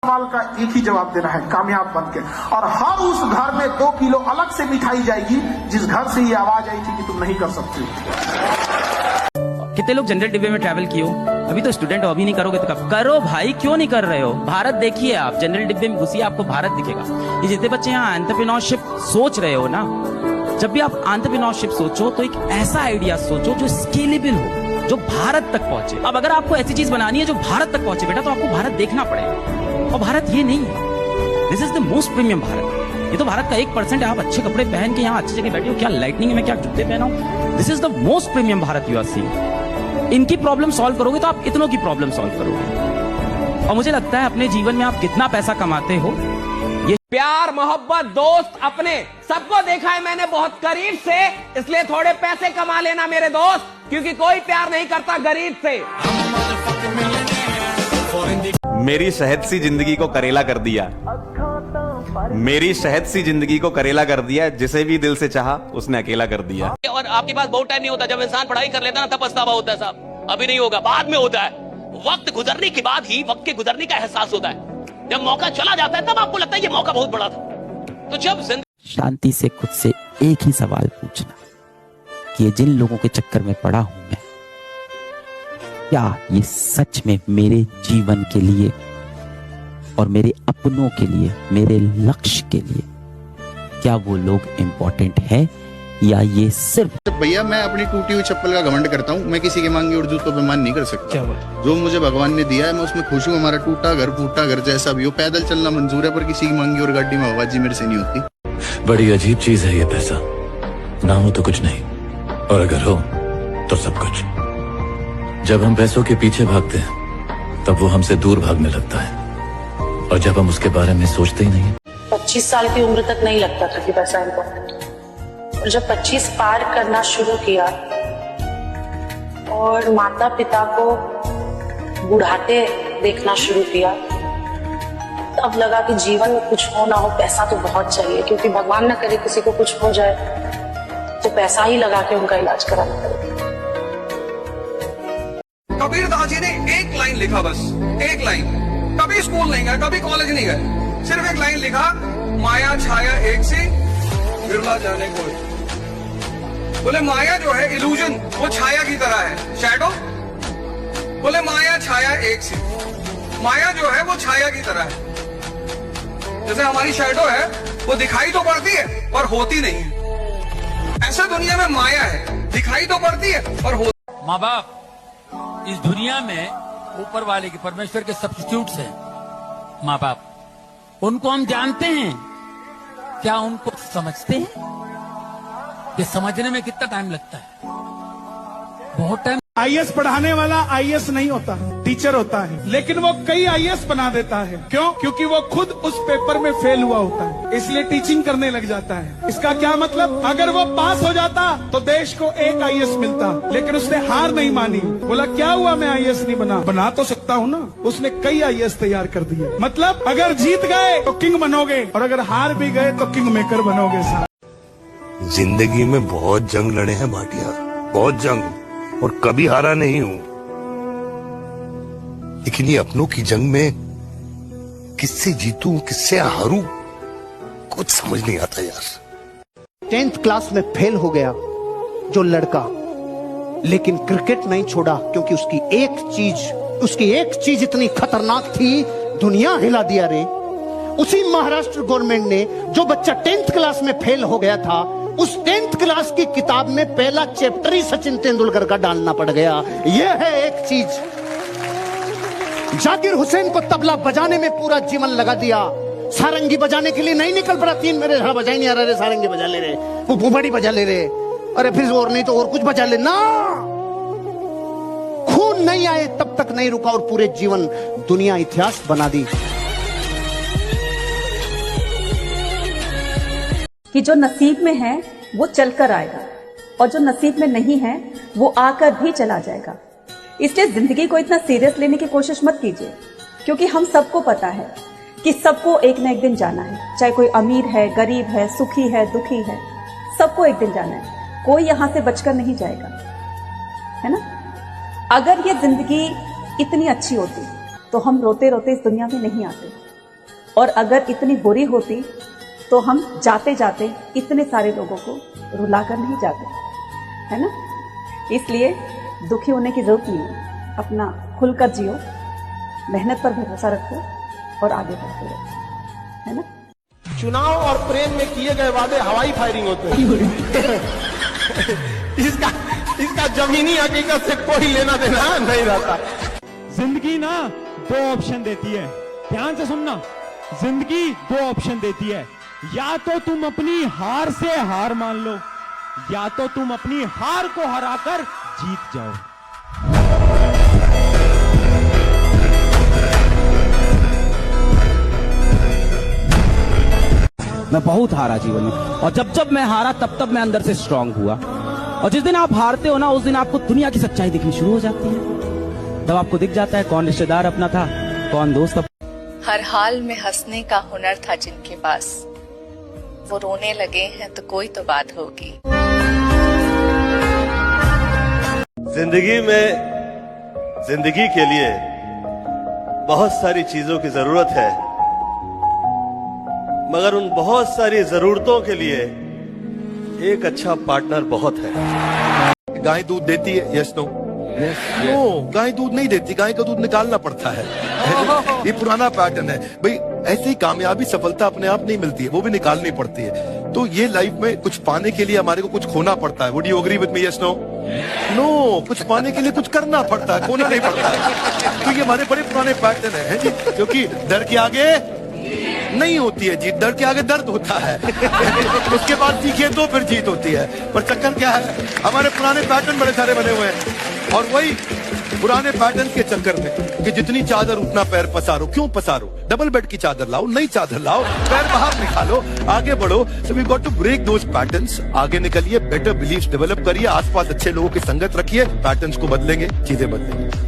सवाल का एक ही जवाब देना है, कामयाब बन के। और हर उस घर में 2 किलो अलग से मिठाई जाएगी जिस घर से ये आवाज आई थी कि तुम नहीं कर सकते। कितने लोग जनरल डिब्बे में ट्रैवल किए हो? अभी तो स्टूडेंट हो, अभी नहीं करोगे तो कब करो भाई? क्यों नहीं कर रहे हो? भारत देखिए, आप जनरल डिब्बे में घुसिए, आपको भारत दिखेगा। ये जितने बच्चे यहाँ एंटरप्रेन्योरशिप सोच रहे हो ना, जब भी आप एंटरप्रेन्योरशिप सोचो तो एक ऐसा आइडिया सोचो जो स्केलेबल हो, जो भारत तक पहुंचे। अब अगर आपको ऐसी चीज बनानी है जो भारत तक पहुंचे बेटा, तो आपको भारत देखना पड़ेगा। और भारत ये नहीं है, this is the most premium Bharat. ये तो भारत का 1% है। आप अच्छे कपड़े पहन के यहाँ अच्छी जगह बैठे हो, क्या लाइटनिंग में, क्या जूते पहना हो, this is the most premium Bharat you are seeing. इनकी प्रॉब्लम सॉल्व करोगे तो आप इतनों की प्रॉब्लम सॉल्व करोगे। और मुझे लगता है अपने जीवन में आप कितना पैसा कमाते हो, ये प्यार मोहब्बत दोस्त अपने सबको देखा है मैंने बहुत करीब से, इसलिए थोड़े पैसे कमा लेना मेरे दोस्त, क्योंकि कोई प्यार नहीं करता गरीब से। मेरी शहद सी जिंदगी को करेला कर दिया, मेरी शहद सी जिंदगी को करेला कर दिया, जिसे भी दिल से चाहा उसने अकेला कर दिया। और आपके पास बहुत टाइम नहीं होता, जब इंसान पढ़ाई कर लेता ना तब पछतावा होता है साहब, अभी नहीं होगा, बाद में होता है। वक्त गुजरने के बाद ही वक्त के गुजरने का एहसास होता है। जब मौका चला जाता है तब आपको लगता है ये मौका बहुत बड़ा था। तो जब शांति से खुद से एक ही सवाल पूछना कि ये जिन लोगों के चक्कर में पड़ा हूं मैं, क्या ये सच में मेरे जीवन के लिए और मेरे अपनों के लिए, मेरे लक्ष्य के लिए, क्या वो लोग इंपॉर्टेंट है, या ये सिर्फ? भैया मैं अपनी टूटी हुई चप्पल का घमंड करता हूँ, मैं किसी के मांगी और जूतों पे मान नहीं कर सकता। जो मुझे भगवान ने दिया है मैं उसमें खुश हूँ। हमारा टूटा घर फूटा घर जैसा भी हो, पैदल चलना मंजूर है, पर किसी की मांगी और गाड़ी में आवाजी मेरे से नहीं होती। बड़ी अजीब चीज है ये पैसा, ना हो तो कुछ नहीं, और अगर हो तो सब कुछ। जब हम पैसों के पीछे भागते हैं तब वो हमसे दूर भागने लगता है, और जब हम उसके बारे में सोचते ही नहीं। 25 साल की उम्र तक नहीं लगता था कि पैसा इम्पोर्टेंट, और जब 25 पार करना शुरू किया और माता पिता को बुढ़ाते देखना शुरू किया, तब लगा कि जीवन में कुछ हो ना हो पैसा तो बहुत चाहिए, क्योंकि भगवान ना करे किसी को कुछ हो जाए तो पैसा ही लगा के उनका इलाज कराना पड़ेगा। कबीरदास जी ने एक लाइन लिखा, बस एक लाइन, कभी स्कूल नहीं गए, कभी कॉलेज नहीं गए, सिर्फ एक लाइन लिखा, माया छाया एक सी बिरला जाने को। बोले माया जो है इल्यूजन, वो छाया की तरह है, शैडो। बोले माया छाया एक सी, माया जो है वो छाया की तरह है। जैसे हमारी शैडो है वो दिखाई तो पड़ती है पर होती नहीं है, ऐसा दुनिया में माया है, दिखाई तो पड़ती है पर होती। माँ बाप इस दुनिया में ऊपर वाले के, परमेश्वर के सब्स्टिट्यूट्स हैं। माँ बाप, उनको हम जानते हैं, क्या उनको समझते हैं? ये समझने में कितना टाइम लगता है, बहुत टाइम। आईएएस पढ़ाने वाला आईएएस नहीं होता, टीचर होता है, लेकिन वो कई आईएएस बना देता है। क्यों? क्योंकि वो खुद उस पेपर में फेल हुआ होता है, इसलिए टीचिंग करने लग जाता है। इसका क्या मतलब? अगर वो पास हो जाता तो देश को एक आईएएस मिलता, लेकिन उसने हार नहीं मानी। बोला क्या हुआ, मैं आईएएस नहीं बना तो सकता हूँ ना। उसने कई आईएएस तैयार कर दिए। मतलब अगर जीत गए तो किंग बनोगे, और अगर हार भी गए तो किंग मेकर बनोगे। जिंदगी में बहुत जंग लड़े हैं भाटिया, बहुत जंग, और कभी हारा नहीं हूं। लेकिन ये अपनों की जंग में किससे जीतूं किससे हारूं कुछ समझ नहीं आता यार। 10th क्लास में फेल हो गया जो लड़का, लेकिन क्रिकेट नहीं छोड़ा, क्योंकि उसकी एक चीज इतनी खतरनाक थी, दुनिया हिला दिया रे। उसी महाराष्ट्र गवर्नमेंट ने जो बच्चा 10th क्लास में फेल हो गया था, उस 10th क्लास की किताब में पहला चैप्टर ही सचिन तेंदुलकर का डालना पड़ गया। यह है एक चीज। जाकिर हुसैन को तबला बजाने में पूरा जीवन लगा दिया, सारंगी बजाने के लिए नहीं निकल पड़ा। 3 मेरे धड़ा बजा ही नहीं आ रहे, सारंगी बजा ले रहे, वो बुबड़ी बजा ले रहे, अरे फिर और नहीं तो और कुछ बजा ले ना। खून नहीं आए तब तक नहीं रुका, और पूरे जीवन दुनिया इतिहास बना दी। कि जो नसीब में है वो चलकर आएगा, और जो नसीब में नहीं है वो आकर भी चला जाएगा। इसलिए जिंदगी को इतना सीरियस लेने की कोशिश मत कीजिए, क्योंकि हम सबको पता है कि सबको एक न एक दिन जाना है। चाहे कोई अमीर है, गरीब है, सुखी है, दुखी है, सबको एक दिन जाना है। कोई यहां से बचकर नहीं जाएगा, है ना। अगर ये जिंदगी इतनी अच्छी होती तो हम रोते रोते इस दुनिया में नहीं आते। और अगर इतनी बुरी होती तो हम जाते जाते इतने सारे लोगों को रुलाकर नहीं जाते, है ना। इसलिए दुखी होने की जरूरत नहीं है, अपना खुलकर जियो, मेहनत पर भरोसा रखो और आगे बढ़ते रहो, है ना। चुनाव और प्रेम में किए गए वादे हवाई फायरिंग होते हैं। इसका जमीनी हकीकत से कोई लेना देना नहीं रहता। जिंदगी ना दो ऑप्शन देती है, ध्यान से सुनना। जिंदगी दो ऑप्शन देती है, या तो तुम अपनी हार से हार मान लो, या तो तुम अपनी हार को हराकर जीत जाओ। मैं बहुत हारा जीवन में, और जब जब मैं हारा तब तब मैं अंदर से स्ट्रांग हुआ। और जिस दिन आप हारते हो ना, उस दिन आपको दुनिया की सच्चाई दिखनी शुरू हो जाती है। तब आपको दिख जाता है कौन रिश्तेदार अपना था, कौन दोस्त। हर हाल में हंसने का हुनर था जिनके पास, वो रोने लगे हैं तो कोई तो बात होगी। जिंदगी में जिंदगी के लिए बहुत सारी चीजों की जरूरत है, मगर उन बहुत सारी जरूरतों के लिए एक अच्छा पार्टनर बहुत है। गाय दूध देती है, यस नो? नो, गाय दूध नहीं देती, गाय का दूध निकालना पड़ता है। ये पुराना पैटर्न है भाई। ऐसी कामयाबी सफलता अपने आप नहीं मिलती है, वो भी निकालनी पड़ती है। तो ये लाइफ में कुछ पाने के लिए हमारे को कुछ खोना पड़ता है। Would you agree with me, yes no? No, कुछ पाने के लिए कुछ करना पड़ता है, खोना नहीं पड़ता है। तो ये हमारे बड़े पुराने पैटर्न है जी, क्योंकि डर के आगे नहीं होती है जीत, डर के आगे दर्द होता है। उसके बाद सीखिए तो फिर जीत होती है। पर चक्कर क्या है, हमारे पुराने पैटर्न बड़े सारे बने हुए हैं, और वही पुराने पैटर्न के चक्कर में कि जितनी चादर उतना पैर पसारो। क्यों पसारो? डबल बेड की चादर लाओ, नई चादर लाओ, पैर बाहर निकालो, आगे बढ़ो। So we got to break those patterns. आगे निकलिए, बेटर बिलीफ डेवलप करिए, आसपास अच्छे लोगों की संगत रखिए, पैटर्न्स को बदलेंगे, चीजें बदलेंगे।